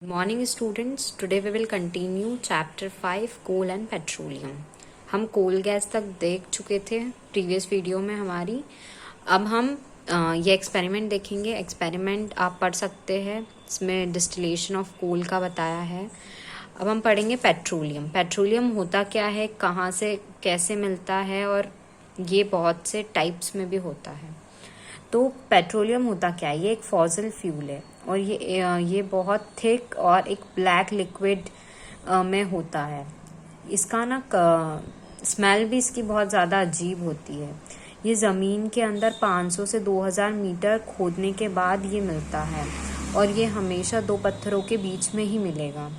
Morning students, today we will continue chapter 5 coal and petroleum. हम coal gas तक देख चुके थे प्रीवियस वीडियो में हमारी। अब हम ये एक्सपेरिमेंट देखेंगे। एक्सपेरिमेंट आप पढ़ सकते हैं, इसमें डिस्टिलेशन ऑफ कोल का बताया है। अब हम पढ़ेंगे पेट्रोलियम। पेट्रोलियम होता क्या है, कहाँ से कैसे मिलता है, और ये बहुत से टाइप्स में भी होता है। तो पेट्रोलियम होता क्या है, ये एक फॉसिल फ्यूल है और ये बहुत थिक और एक ब्लैक लिक्विड में होता है। इसका ना स्मेल भी इसकी बहुत ज़्यादा अजीब होती है। ये ज़मीन के अंदर 500 से 2000 मीटर खोदने के बाद ये मिलता है और ये हमेशा दो पत्थरों के बीच में ही मिलेगा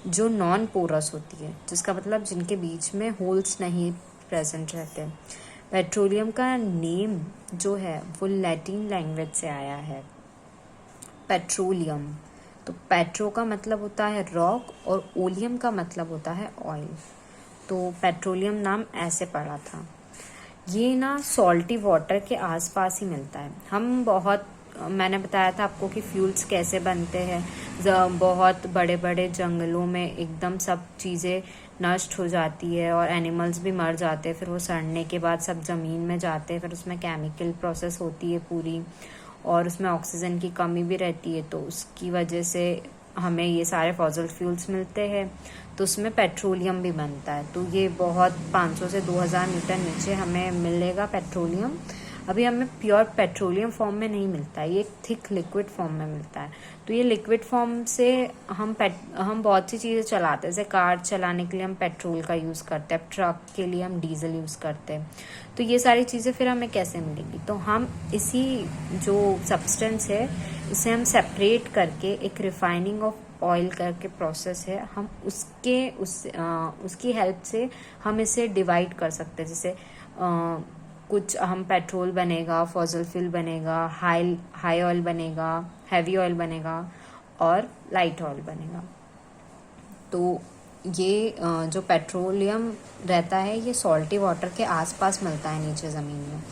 जो नॉन पोरस होती है, जिसका मतलब जिनके बीच में होल्स नहीं प्रेजेंट रहते। पेट्रोलियम का नेम जो है वो लैटिन लैंग्वेज से आया है, पेट्रोलियम। तो पेट्रो का मतलब होता है रॉक और ओलियम का मतलब होता है ऑयल। तो पेट्रोलियम नाम ऐसे पड़ा था। ये ना सॉल्टी वाटर के आसपास ही मिलता है। मैंने बताया था आपको कि फ्यूल्स कैसे बनते हैं। बहुत बड़े बड़े जंगलों में एकदम सब चीज़ें नष्ट हो जाती है और एनिमल्स भी मर जाते हैं। फिर वो सड़ने के बाद सब ज़मीन में जाते हैं, फिर उसमें केमिकल प्रोसेस होती है पूरी, और उसमें ऑक्सीजन की कमी भी रहती है। तो उसकी वजह से हमें ये सारे फॉसिल फ्यूल्स मिलते हैं। तो उसमें पेट्रोलियम भी बनता है। तो ये बहुत 500 से 2000 मीटर नीचे हमें मिलेगा पेट्रोलियम। अभी हमें प्योर पेट्रोलियम फॉर्म में नहीं मिलता है, ये एक थिक लिक्विड फॉर्म में मिलता है। तो ये लिक्विड फॉर्म से हम बहुत सी चीज़ें चलाते हैं। जैसे कार चलाने के लिए हम पेट्रोल का यूज़ करते हैं, ट्रक के लिए हम डीजल यूज़ करते हैं। तो ये सारी चीज़ें फिर हमें कैसे मिलेंगी, तो हम इसी जो सब्सटेंस है इसे हम सेपरेट करके एक रिफाइनिंग ऑफ ऑयल करके प्रोसेस है, हम उसकी हेल्प से हम इसे डिवाइड कर सकते हैं। जैसे कुछ हम पेट्रोल बनेगा, फॉसिल फ्यूल बनेगा, हाई ऑयल बनेगा, हैवी ऑयल बनेगा और लाइट ऑयल बनेगा। तो ये जो पेट्रोलियम रहता है ये सॉल्टी वाटर के आसपास मिलता है नीचे ज़मीन में।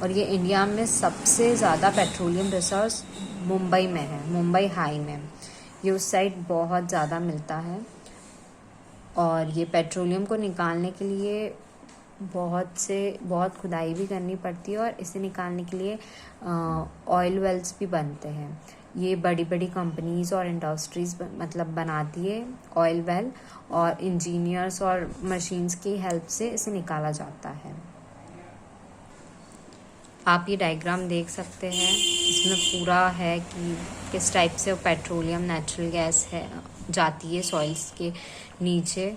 और ये इंडिया में सबसे ज़्यादा पेट्रोलियम रिसोर्स मुंबई में है, मुंबई हाई में। ये उस साइड बहुत ज़्यादा मिलता है। और ये पेट्रोलियम को निकालने के लिए बहुत खुदाई भी करनी पड़ती है और इसे निकालने के लिए ऑयल वेल्स भी बनते हैं। ये बड़ी बड़ी कंपनीज और इंडस्ट्रीज मतलब बनाती है ऑयल वेल, और इंजीनियर्स और मशीन्स की हेल्प से इसे निकाला जाता है। आप ये डायग्राम देख सकते हैं, इसमें पूरा है कि किस टाइप से पेट्रोलियम नेचुरल गैस है जाती है सॉइल्स के नीचे।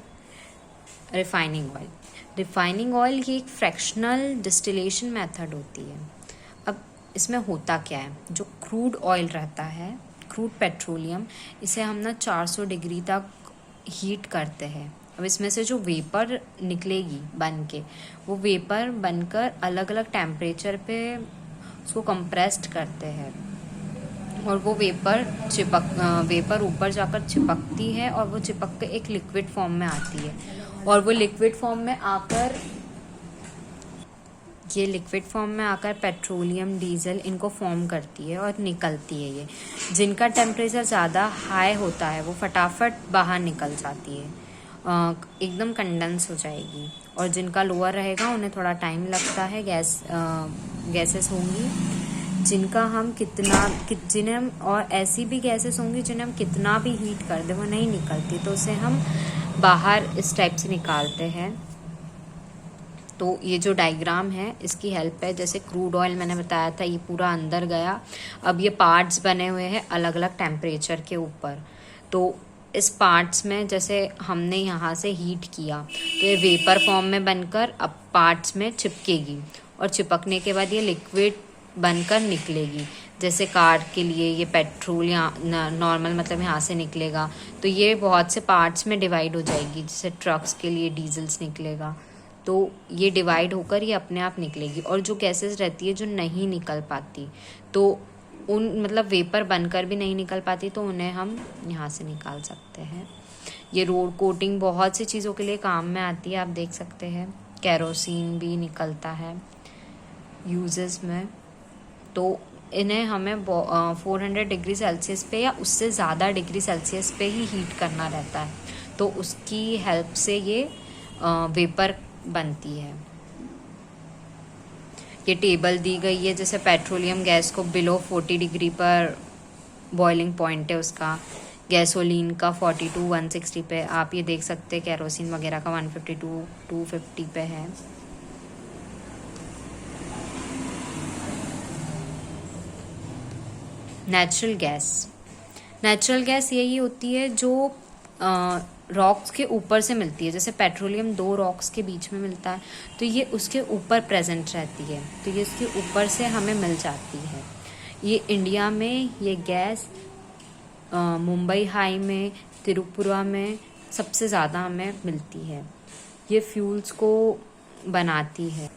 रिफाइनिंग ऑयल ये एक फ्रैक्शनल डिस्टिलेशन मेथड होती है। अब इसमें होता क्या है, जो क्रूड ऑयल रहता है, क्रूड पेट्रोलियम, इसे हम ना 400 डिग्री तक हीट करते हैं। अब इसमें से जो वेपर निकलेगी बन के, वो वेपर बनकर अलग अलग टेम्परेचर पे उसको कंप्रेस्ड करते हैं और वो वेपर ऊपर जाकर चिपकती है और वो चिपक के एक लिक्विड फॉर्म में आती है। और वो लिक्विड फॉर्म में आकर पेट्रोलियम, डीजल इनको फॉर्म करती है और निकलती है। ये जिनका टेम्परेचर ज़्यादा हाई होता है वो फटाफट बाहर निकल जाती है, एकदम कंडेंस हो जाएगी। और जिनका लोअर रहेगा उन्हें थोड़ा टाइम लगता है। गैसेस होंगी जिनका हम जिन्हें हम, और ऐसी भी गैसेस होंगी जिन्हें हम कितना भी हीट कर दे वो नहीं निकलती, तो उसे हम बाहर इस टाइप से निकालते हैं। तो ये जो डायग्राम है इसकी हेल्प है। जैसे क्रूड ऑयल मैंने बताया था, ये पूरा अंदर गया। अब ये पार्ट्स बने हुए हैं अलग अलग टेम्परेचर के ऊपर। तो इस पार्ट्स में जैसे हमने यहाँ से हीट किया तो ये वेपर फॉर्म में बनकर अब पार्ट्स में चिपकेगी और चिपकने के बाद ये लिक्विड बनकर निकलेगी। जैसे कार के लिए ये पेट्रोल यहाँ नॉर्मल मतलब यहाँ से निकलेगा, तो ये बहुत से पार्ट्स में डिवाइड हो जाएगी। जैसे ट्रक्स के लिए डीजल्स निकलेगा, तो ये डिवाइड होकर ये अपने आप निकलेगी। और जो गैसेस रहती है जो नहीं निकल पाती, तो मतलब वेपर बनकर भी नहीं निकल पाती, तो उन्हें हम यहाँ से निकाल सकते हैं। ये रोड कोटिंग बहुत सी चीज़ों के लिए काम में आती है, आप देख सकते हैं। कैरोसिन भी निकलता है यूजेस में। तो इन्हें हमें 400 डिग्री सेल्सियस पे या उससे ज़्यादा डिग्री सेल्सियस पे ही हीट करना रहता है, तो उसकी हेल्प से ये वेपर बनती है। ये टेबल दी गई है, जैसे पेट्रोलियम गैस को बिलो 40 डिग्री पर बॉइलिंग पॉइंट है उसका, गैसोलीन का 42 160 पे, आप ये देख सकते हैं केरोसिन वगैरह का 152 250 पे है। नेचुरल गैस यही होती है जो रॉक्स के ऊपर से मिलती है। जैसे पेट्रोलियम 2 रॉक्स के बीच में मिलता है, तो ये उसके ऊपर प्रेजेंट रहती है, तो ये इसके ऊपर से हमें मिल जाती है। ये इंडिया में ये गैस मुंबई हाई में, त्रिपुरा में सबसे ज़्यादा हमें मिलती है। ये फ्यूल्स को बनाती है,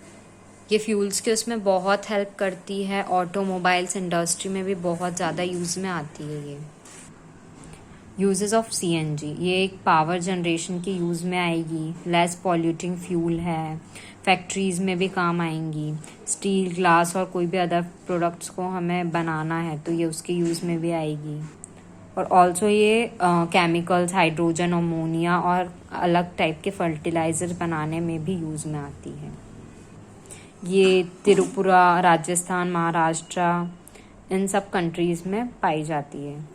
ये फ्यूल्स के उसमें बहुत हेल्प करती है। ऑटोमोबाइल्स इंडस्ट्री में भी बहुत ज़्यादा यूज़ में आती है ये। यूजेस ऑफ सीएनजी, ये एक पावर जनरेशन की यूज़ में आएगी, लेस पॉल्यूटिंग फ्यूल है, फैक्ट्रीज़ में भी काम आएंगी। स्टील, ग्लास और कोई भी अदर प्रोडक्ट्स को हमें बनाना है तो ये उसके यूज़ में भी आएगी। और ऑल्सो ये केमिकल्स, हाइड्रोजन, अमोनिया और अलग टाइप के फर्टिलाइजर बनाने में भी यूज़ में आती है। ये त्रिपुरा, राजस्थान, महाराष्ट्र इन सब कंट्रीज़ में पाई जाती है।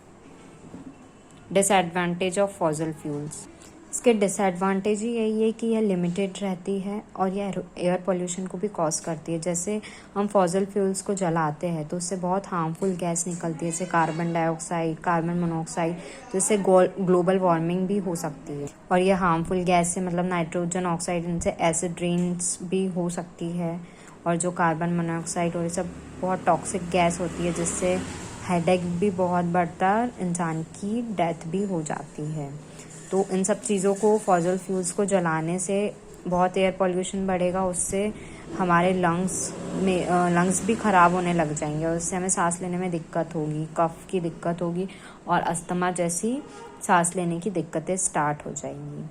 डिसएडवांटेज ऑफ फॉसिल फ्यूल्स, इसके डिसएडवांटेज ही यही है कि यह लिमिटेड रहती है और यह एयर पोल्यूशन को भी कॉज करती है। जैसे हम फॉसिल फ्यूल्स को जलाते हैं तो उससे बहुत हार्मफुल गैस निकलती है, जैसे कार्बन डाइऑक्साइड, कार्बन मोनोऑक्साइड, तो इससे ग्लोबल वार्मिंग भी हो सकती है। और यह हार्मफुल गैस से मतलब नाइट्रोजन ऑक्साइड, इनसे एसिड रेन्स भी हो सकती है। और जो कार्बन मोनोऑक्साइड और ये सब बहुत टॉक्सिक गैस होती है, जिससे हेडेक भी बहुत बढ़ता है, इंसान की डेथ भी हो जाती है। तो इन सब चीज़ों को, फॉसिल फ्यूल्स को जलाने से बहुत एयर पोल्यूशन बढ़ेगा, उससे हमारे लंग्स भी ख़राब होने लग जाएंगे और उससे हमें सांस लेने में दिक्कत होगी, कफ की दिक्कत होगी और अस्थमा जैसी सांस लेने की दिक्कतें स्टार्ट हो जाएंगी।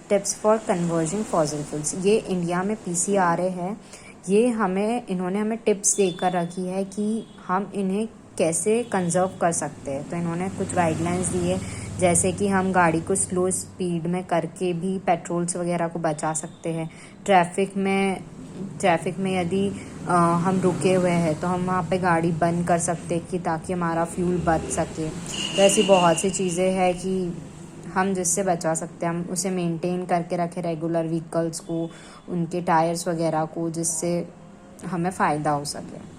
Tips for converging fossil fuels, ये इंडिया में PCRA है, ये इन्होंने हमें टिप्स देकर रखी है कि हम इन्हें कैसे कंजर्व कर सकते हैं। तो इन्होंने कुछ गाइडलाइंस दी है, जैसे कि हम गाड़ी को स्लो स्पीड में करके भी पेट्रोल्स वगैरह को बचा सकते हैं। ट्रैफिक में यदि हम रुके हुए हैं तो हम वहाँ पे गाड़ी बंद कर सकते हैं कि ताकि हमारा फ्यूल बच सके। तो ऐसी बहुत सी चीज़ें हैं कि हम जिससे बचा सकते हैं, हम उसे मेंटेन करके रखें रेगुलर व्हीकल्स को, उनके टायर्स वगैरह को, जिससे हमें फ़ायदा हो सके।